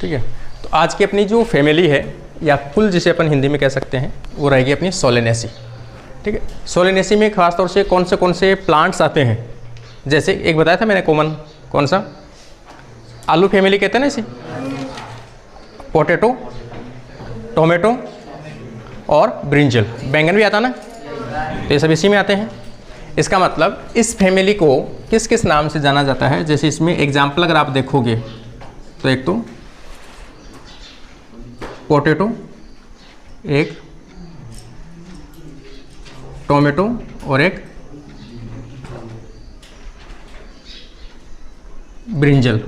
ठीक है। तो आज की अपनी जो फैमिली है या कुल जिसे अपन हिंदी में कह सकते हैं वो रहेगी अपनी सोलेनेसी। ठीक है। सोलेनेसी में खास तौर से कौन से प्लांट्स आते हैं, जैसे एक बताया था मैंने कॉमन, कौन सा, आलू फैमिली कहते हैं ना इसे, पोटैटो, टोमेटो और ब्रिंजल, बैंगन भी आता ना, तो ये सब इसी में आते हैं। इसका मतलब इस फैमिली को किस किस नाम से जाना जाता है, जैसे इसमें एग्जाम्पल अगर आप देखोगे तो एक तो पोटैटो, एक टोमेटो और एक ब्रिंजल,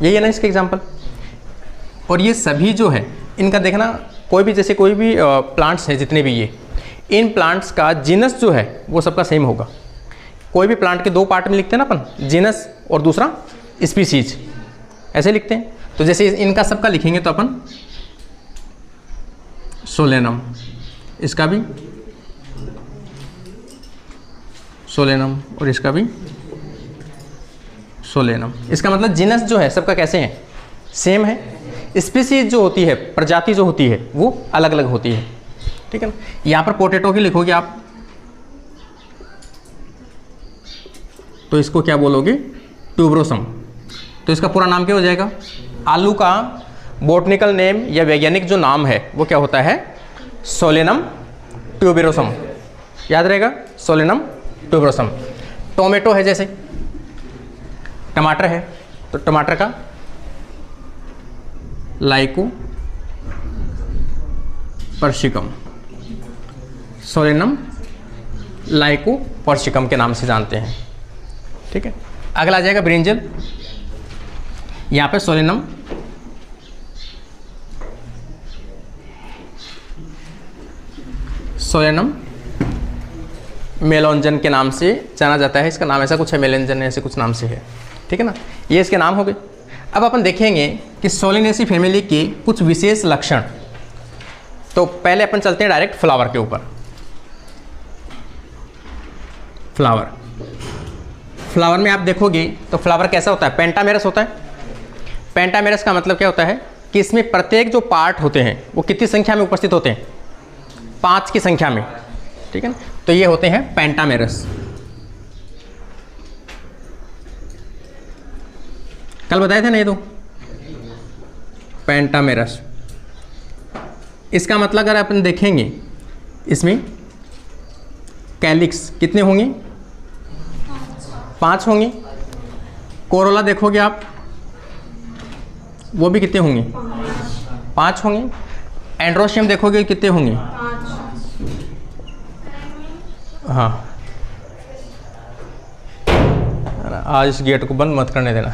यही है ना इसके एग्जाम्पल। और ये सभी जो है इनका देखना, कोई भी जैसे कोई भी प्लांट्स हैं जितने भी, ये इन प्लांट्स का जीनस जो है वो सबका सेम होगा। कोई भी प्लांट के दो पार्ट में लिखते हैं ना अपन, जीनस और दूसरा स्पीसीज, ऐसे लिखते हैं। तो जैसे इनका सबका लिखेंगे तो अपन सोलेनम, इसका भी सोलेनम और इसका भी सोलेनम। इसका मतलब जीनस जो है सबका कैसे है, सेम है। स्पीसीज जो होती है, प्रजाति जो होती है वो अलग अलग होती है। ठीक है ना। यहाँ पर पोटैटो की लिखोगे आप तो इसको क्या बोलोगे, ट्यूबरोसम। तो इसका पूरा नाम क्या हो जाएगा, आलू का बॉटनिकल नेम या वैज्ञानिक जो नाम है वो क्या होता है, सोलेनम ट्यूबरोसम। याद रहेगा, सोलेनम ट्यूबरोसम। टोमेटो है, जैसे टमाटर है तो टमाटर का लाइको पर्सिकम, सोलेनम लाइको पर्सिकम के नाम से जानते हैं। ठीक है। अगला आ जाएगा ब्रिंजल, यहाँ पे सोलेनम मेलोंजन के नाम से जाना जाता है। इसका नाम ऐसा कुछ है, मेलेंजन ऐसे कुछ नाम से है। ठीक है ना, ये इसके नाम हो गए। अब अपन देखेंगे कि सोलेनेसी फैमिली के कुछ विशेष लक्षण। तो पहले अपन चलते हैं डायरेक्ट फ्लावर के ऊपर। फ्लावर में आप देखोगे तो फ्लावर कैसा होता है, पेंटामेरस होता है। पेंटामेरस का मतलब क्या होता है कि इसमें प्रत्येक जो पार्ट होते हैं वो कितनी संख्या में उपस्थित होते हैं, 5 की संख्या में। ठीक है ना, तो ये होते हैं पेंटामेरस। कल बताए थे ना ये तो, पेंटामेरस। इसका मतलब अगर अपन देखेंगे इसमें कैलिक्स कितने होंगे, 5 होंगे। कोरोला देखोगे आप वो भी कितने होंगे, 5 होंगे। एंड्रोशियम देखोगे कितने होंगे, हाँ। आज इस गेट को बंद मत करने देना।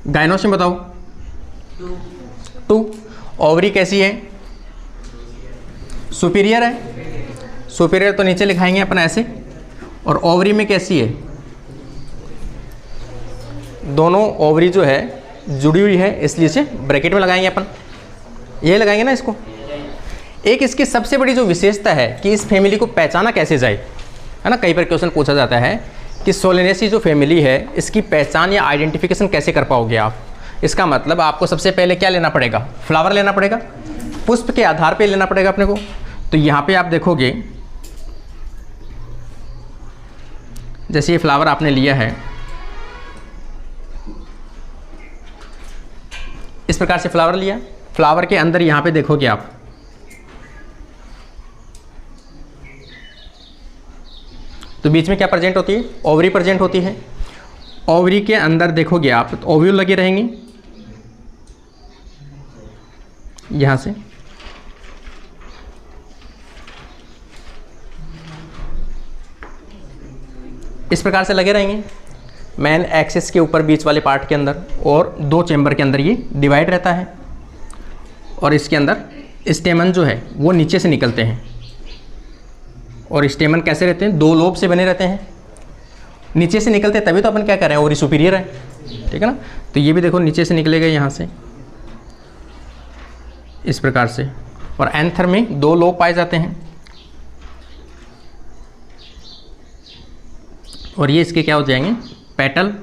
गाइनोशियम बताओ, 2। ओवरी कैसी है, सुपीरियर है। सुपीरियर तो नीचे लिखाएंगे अपन ऐसे। और ओवरी में कैसी है, दोनों ओवरी जो है जुड़ी हुई है, इसलिए इसे ब्रैकेट में लगाएंगे अपन, ये लगाएंगे ना इसको। एक इसकी सबसे बड़ी जो विशेषता है कि इस फैमिली को पहचाना कैसे जाए, है ना। कई बार क्वेश्चन पूछा जाता है कि सोलेनेसी जो फैमिली है इसकी पहचान या आइडेंटिफिकेशन कैसे कर पाओगे आप। इसका मतलब आपको सबसे पहले क्या लेना पड़ेगा, फ्लावर लेना पड़ेगा, पुष्प के आधार पे लेना पड़ेगा अपने को। तो यहाँ पे आप देखोगे जैसे ये फ्लावर आपने लिया है, इस प्रकार से फ्लावर लिया। फ्लावर के अंदर यहाँ पे देखोगे आप तो बीच में क्या प्रेजेंट होती है, ओवरी प्रेजेंट होती है। ओवरी के अंदर देखोगे आप तो ओव्यूल लगे रहेंगे यहाँ से। इस प्रकार से लगे रहेंगे मेन एक्सिस के ऊपर बीच वाले पार्ट के अंदर, और 2 चेंबर के अंदर ये डिवाइड रहता है। और इसके अंदर स्टेमन जो है वो नीचे से निकलते हैं। और स्टेमन कैसे रहते हैं, 2 लोब से बने रहते हैं, नीचे से निकलते हैं, तभी तो अपन क्या कर रहे हैं, ओवरी सुपीरियर है। ठीक है ना। तो ये भी देखो नीचे से निकलेगा यहाँ से इस प्रकार से। और एंथर में 2 लोब पाए जाते हैं। और ये इसके क्या हो जाएंगे, पेटल,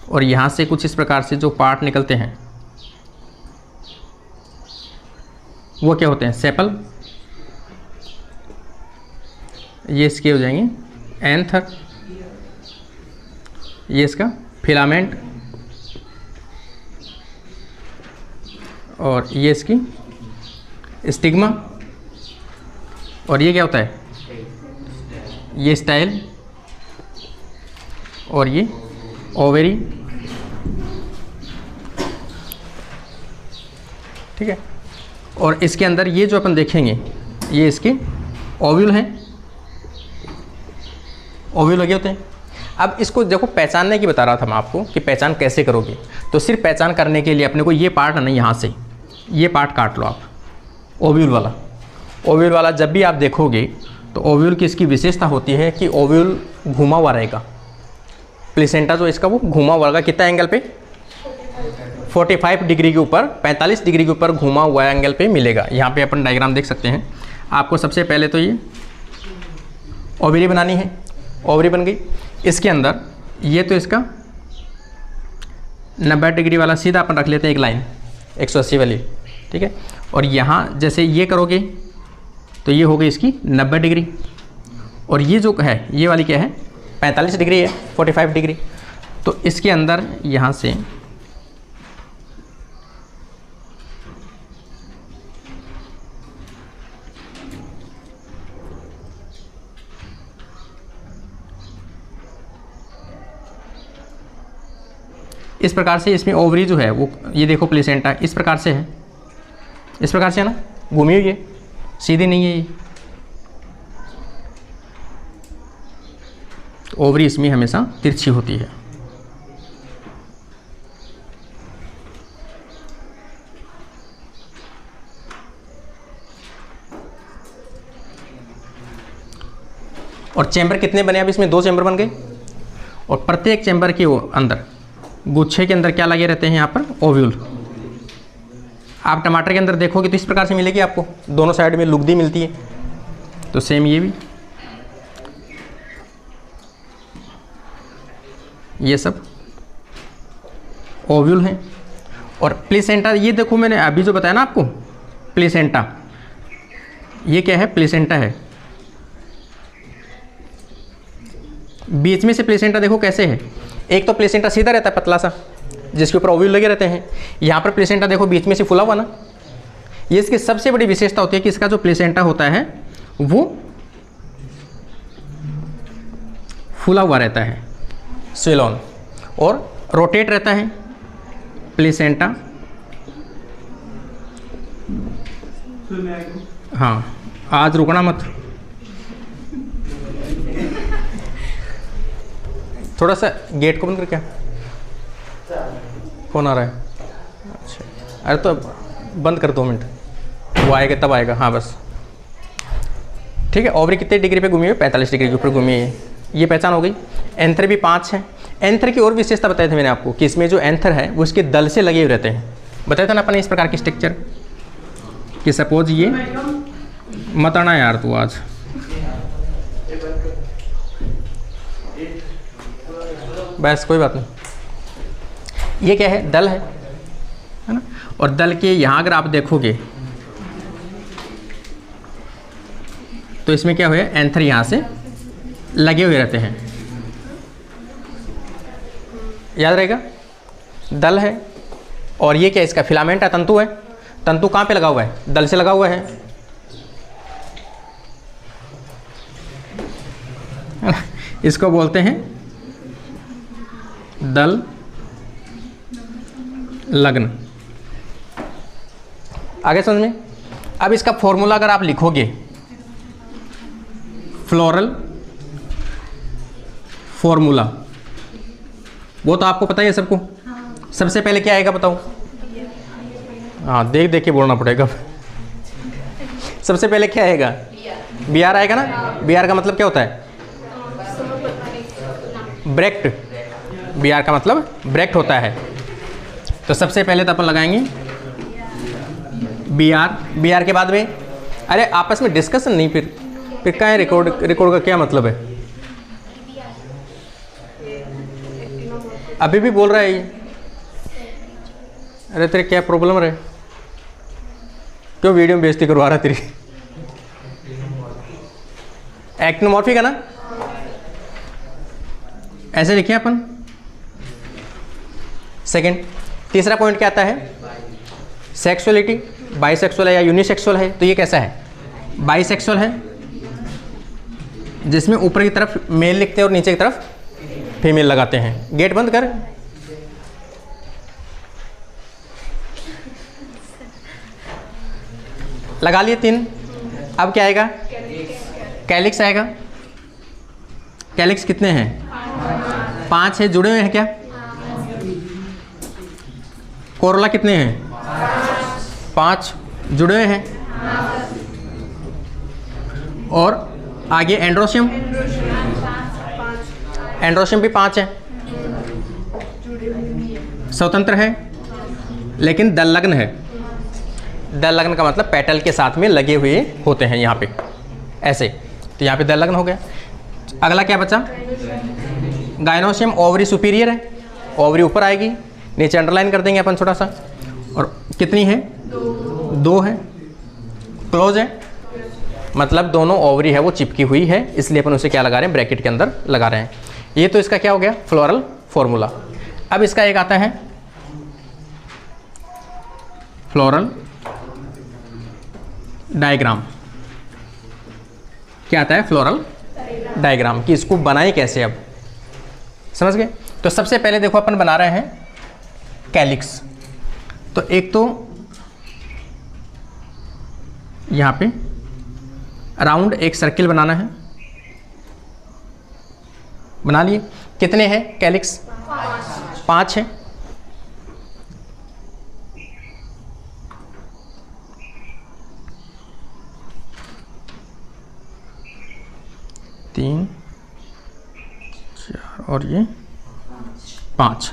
और यहाँ से कुछ इस प्रकार से जो पार्ट निकलते हैं वो क्या होते हैं, सेपल। ये इसके हो जाएंगे एंथर, ये इसका फिलामेंट, और ये इसकी स्टिग्मा, और ये क्या होता है, ये स्टाइल, और ये ओवेरी। ठीक है, और इसके अंदर ये जो अपन देखेंगे ये इसके ओव्यूल हैं, ओव्यूल लगे होते हैं। अब इसको देखो पहचानने की बता रहा था मैं आपको कि पहचान कैसे करोगे। तो सिर्फ पहचान करने के लिए अपने को ये पार्ट है ना, यहाँ से ये पार्ट काट लो आप, ओव्यूल वाला। ओव्यूल वाला जब भी आप देखोगे तो ओव्यूल की इसकी विशेषता होती है कि ओव्यूल घुमा हुआ रहेगा। प्लेसेंटा जो इसका वो घुमा हुआ रहेगा, कितना एंगल पे, 45 डिग्री के ऊपर, 45 डिग्री के ऊपर घुमा हुआ एंगल पे मिलेगा। यहाँ पे अपन डायग्राम देख सकते हैं। आपको सबसे पहले तो ये ओवरी बनानी है, ओवरी बन गई। इसके अंदर ये तो इसका 90 डिग्री वाला सीधा अपन रख लेते हैं एक लाइन 180 वाली, ठीक है। और यहाँ जैसे ये करोगे तो ये हो गई इसकी 90 डिग्री, और ये जो है ये वाली क्या है 45 डिग्री है, 45 डिग्री। तो इसके अंदर यहाँ से इस प्रकार से इसमें ओवरी जो है वो ये देखो प्लेसेंटा इस प्रकार से है, इस प्रकार से है ना, घूमी हुई है, सीधी नहीं है ये। ओवरी इसमें हमेशा तिरछी होती है। और चैम्बर कितने बने, अब इसमें 2 चैम्बर बन गए, और प्रत्येक चैम्बर के अंदर गुच्छे के अंदर क्या लगे रहते हैं यहाँ पर, ओव्यूल। आप टमाटर के अंदर देखोगे तो इस प्रकार से मिलेगी आपको, दोनों साइड में लुगदी मिलती है। तो सेम ये भी, ये सब ओव्यूल हैं। और प्लेसेंटा ये देखो मैंने अभी जो बताया ना आपको, प्लेसेंटा ये क्या है, प्लेसेंटा है। बीच में से प्लेसेंटा देखो कैसे है, एक तो प्लेसेंटा सीधा रहता है पतला सा जिसके ऊपर ओव्यूल लगे रहते हैं, यहाँ पर प्लेसेंटा देखो बीच में से फुला हुआ ना। ये इसकी सबसे बड़ी विशेषता होती है कि इसका जो प्लेसेंटा होता है वो फूला हुआ रहता है, स्वेलॉन, और रोटेट रहता है प्लेसेंटा। हाँ, आज रुकना मत, थोड़ा सा गेट को बंद कर, क्या फोन आ रहा है, अच्छा अरे तो बंद कर 2 मिनट, वो आएगा तब आएगा। हाँ बस ठीक है। ओवरी कितने डिग्री पे घूमी हुई, 45 डिग्री के ऊपर घूमी है, ये पहचान हो गई। एंथर भी 5 है। एंथर की और विशेषता बताए थे मैंने आपको कि इसमें जो एंथर है वो इसके दल से लगे हुए रहते हैं। बताया था ना अपने इस प्रकार की स्ट्रक्चर कि सपोज ये मत आना यार तू आज, बस कोई बात नहीं। ये क्या है, दल है ना। और दल के यहाँ अगर आप देखोगे तो इसमें क्या हुआ, एंथर यहाँ से लगे हुए रहते हैं, याद रहेगा, दल है। और ये क्या इसका फिलामेंट है, तंतु है। तंतु कहाँ पे लगा हुआ है, दल से लगा हुआ है। इसको बोलते हैं दल लग्न। आगे समझ में। अब इसका फॉर्मूला अगर आप लिखोगे, फ्लोरल फॉर्मूला, वो तो आपको पता ही है सबको। सबसे पहले क्या आएगा बताओ, हाँ देख देख के बोलना पड़ेगा। सबसे पहले क्या आएगा, बी आर आएगा ना। बी आर का मतलब क्या होता है, ब्रैक्ट। बी आर का मतलब ब्रैक्ट होता है। तो सबसे पहले तो अपन लगाएंगे बी आर। बी आर के बाद में, अरे आपस में डिस्कशन नहीं, फिर क्या है, रिकॉर्ड का क्या मतलब है। अभी भी बोल रहा है ये। अरे तेरे क्या प्रॉब्लम रहे, क्यों वीडियो में बेइज्जती करवा रहा तेरी? एक्टिनोमॉर्फिक है ना, ऐसे लिखे अपन। सेकंड, तीसरा पॉइंट क्या आता है? सेक्सुअलिटी, बाइसेक्सुअल है या यूनिसेक्सुअल है? तो ये कैसा है? बाइसेक्सुअल है, जिसमें ऊपर की तरफ मेल लिखते हैं और नीचे की तरफ फीमेल लगाते हैं। गेट बंद कर। लगा लिए 3। अब क्या आएगा? कैलिक्स आएगा। कैलिक्स कितने हैं? 5 है। जुड़े हुए हैं क्या? कोरोला कितने हैं? 5 जुड़े हुए हैं। और आगे एंड्रोशियम, एंड्रोशियम भी 5 है। स्वतंत्र है लेकिन दलग्न है। दलग्न का मतलब पेटल के साथ में लगे हुए होते हैं यहाँ पे ऐसे, तो यहाँ पे दलग्न हो गया। अगला क्या बचा? गायनोशियम। ओवरी सुपीरियर है, ओवरी ऊपर आएगी, नीचे अंडरलाइन कर देंगे अपन छोटा सा। और कितनी है? 2 है। क्लोज है, मतलब दोनों ओवरी है वो चिपकी हुई है, इसलिए अपन उसे क्या लगा रहे हैं? ब्रैकेट के अंदर लगा रहे हैं। ये तो इसका क्या हो गया? Floral formula. अब इसका एक आता है फ्लोरल डायग्राम। क्या आता है? Floral diagram. कि इसको बनाए कैसे, अब समझ गए? तो सबसे पहले देखो अपन बना रहे हैं कैलिक्स। तो एक तो यहाँ पे राउंड एक सर्किल बनाना है। बना लिए। कितने हैं कैलिक्स? 5 है। तीन, 4 और ये 5,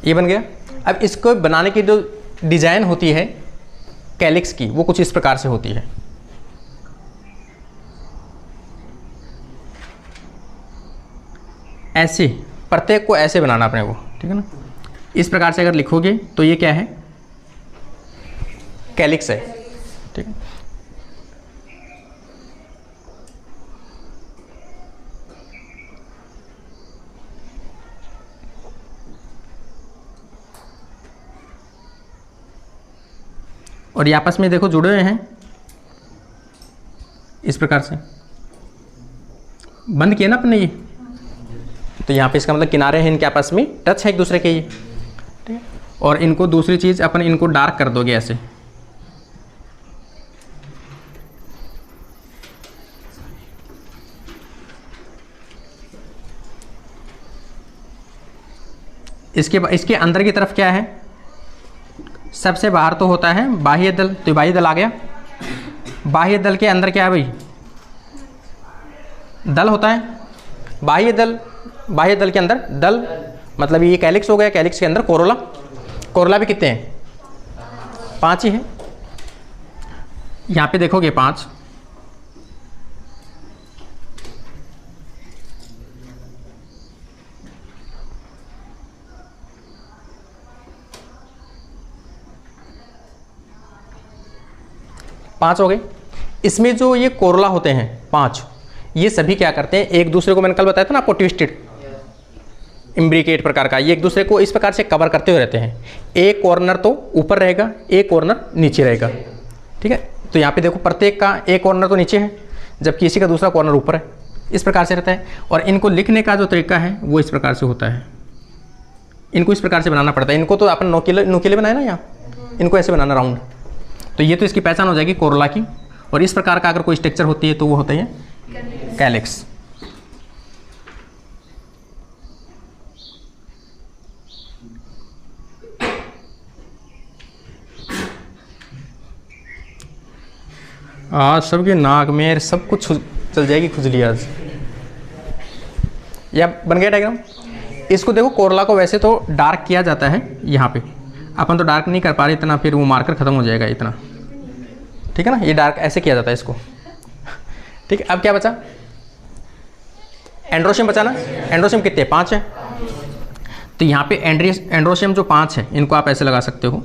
ये बन गया। अब इसको बनाने की जो डिजाइन होती है कैलिक्स की, वो कुछ इस प्रकार से होती है। ऐसे प्रत्येक को ऐसे बनाना अपने को, ठीक है ना? इस प्रकार से अगर लिखोगे तो ये क्या है? कैलिक्स है, ठीक है। और ये आपस में देखो जुड़े हुए हैं इस प्रकार से। बंद किया ना अपने ये, तो यहाँ पे इसका मतलब किनारे हैं इनके आपस में टच है एक दूसरे के, ये ठीक है। और इनको दूसरी चीज़ अपन इनको डार्क कर दोगे ऐसे, इसके अंदर की तरफ क्या है? सबसे बाहर तो होता है बाह्य दल, तो बाह्य दल आ गया। बाह्य दल के अंदर क्या है भाई? दल होता है। बाह्य दल के अंदर दल, मतलब ये कैलिक्स हो गया। कैलिक्स के अंदर कोरोला। कोरोला भी कितने हैं? 5 ही है। यहाँ पे देखोगे 5। पाँच हो गए। इसमें जो ये कोरोला होते हैं 5, ये सभी क्या करते हैं? एक दूसरे को, मैंने कल बताया था ना आपको, ट्विस्टेड इम्ब्रिकेट प्रकार का, ये एक दूसरे को इस प्रकार से कवर करते हुए रहते हैं। एक कॉर्नर तो ऊपर रहेगा, एक कॉर्नर नीचे रहेगा, ठीक है। तो यहाँ पे देखो प्रत्येक का एक कॉर्नर तो नीचे है, जबकि इसी का दूसरा कॉर्नर ऊपर है। इस प्रकार से रहता है। और इनको लिखने का जो तरीका है वो इस प्रकार से होता है। इनको इस प्रकार से बनाना पड़ता है। इनको तो अपन नुकीले बनाए ना, यहाँ इनको ऐसे बनाना राउंड। तो ये तो इसकी पहचान हो जाएगी कोरोला की। और इस प्रकार का अगर कोई स्ट्रक्चर होती है तो वो होता है कैलिक्स। आज सबके नाक में सब कुछ चल जाएगी खुजली आज। या बन गया डायग्राम। इसको देखो, कोरोला को वैसे तो डार्क किया जाता है यहाँ पे, अपन तो डार्क नहीं कर पा रहे इतना, फिर वो मार्कर खत्म हो जाएगा इतना, ठीक है ना। ये डार्क ऐसे किया जाता है इसको, ठीक है। अब क्या बचा? एंड्रोशियम बचा ना। एंड्रोशियम कितने? 5 है। तो यहाँ पे एंड्रोशियम जो 5 है इनको आप ऐसे लगा सकते हो।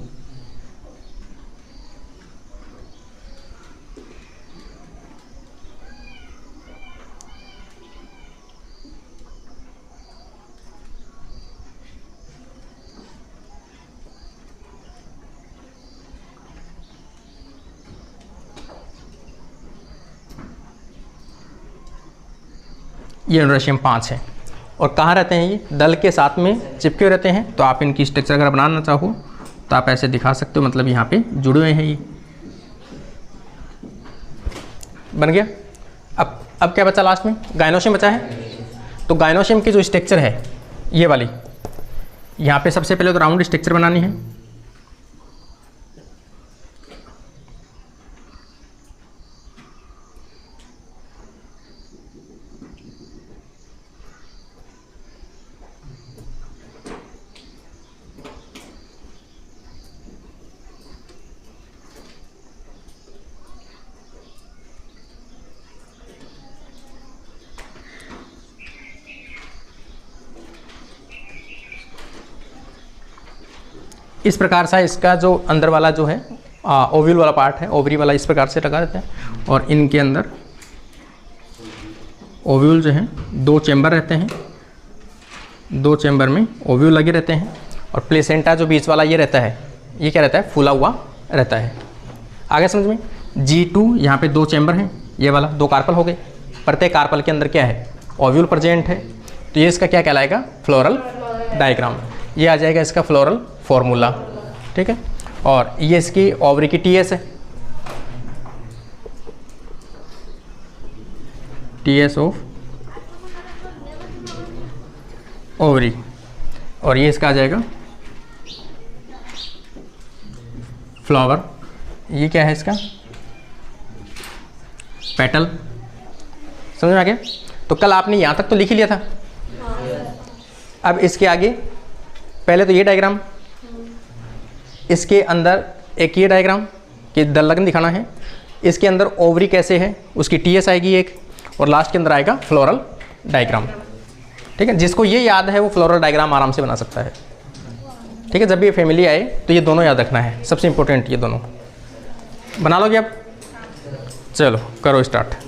ये एंड्रोशियम 5 है और कहाँ रहते हैं, ये दल के साथ में चिपके रहते हैं। तो आप इनकी स्ट्रक्चर अगर बनाना चाहो तो आप ऐसे दिखा सकते हो, मतलब यहाँ पे जुड़े हुए हैं ये। बन गया। अब क्या बचा लास्ट में, गायनोशियम बचा है। तो गायनोशियम की जो स्ट्रक्चर है ये वाली, यहाँ पे सबसे पहले तो राउंड स्ट्रक्चर बनानी है। इस प्रकार से इसका जो अंदर वाला जो है ओव्यूल वाला पार्ट है, ओवरी वाला, इस प्रकार से लगा देते हैं। और इनके अंदर ओव्यूल जो है 2 चैम्बर रहते हैं, 2 चैम्बर में ओव्यूल लगे रहते हैं। और प्लेसेंटा जो बीच वाला ये रहता है, ये क्या रहता है, फूला हुआ रहता है। आगे समझ में। G2 यहाँ पे 2 चैम्बर हैं, ये वाला 2 कार्पल हो गए। प्रत्येक कार्पल के अंदर क्या है, ओव्यूल प्रेजेंट है। तो ये इसका क्या कहलाएगा, फ्लोरल डायग्राम। ये आ जाएगा इसका फ्लोरल फॉर्मूला, ठीक है। और ये इसकी ओवरी की टीएस है, टीएस ऑफ ओवरी। और ये इसका आ जाएगा फ्लावर। ये क्या है इसका, पेटल। समझ में आ गया। तो कल आपने यहाँ तक तो लिख ही लिया था। अब इसके आगे पहले तो ये डायग्राम, इसके अंदर एक ये डायग्राम कि दल लगन दिखाना है। इसके अंदर ओवरी कैसे है उसकी टीएस आएगी एक, और लास्ट के अंदर आएगा फ्लोरल डायग्राम, ठीक है। जिसको ये याद है वो फ्लोरल डायग्राम आराम से बना सकता है, ठीक है। जब भी ये फैमिली आए तो ये दोनों याद रखना है, सबसे इंपॉर्टेंट ये दोनों। बना लोगे आप, चलो करो स्टार्ट।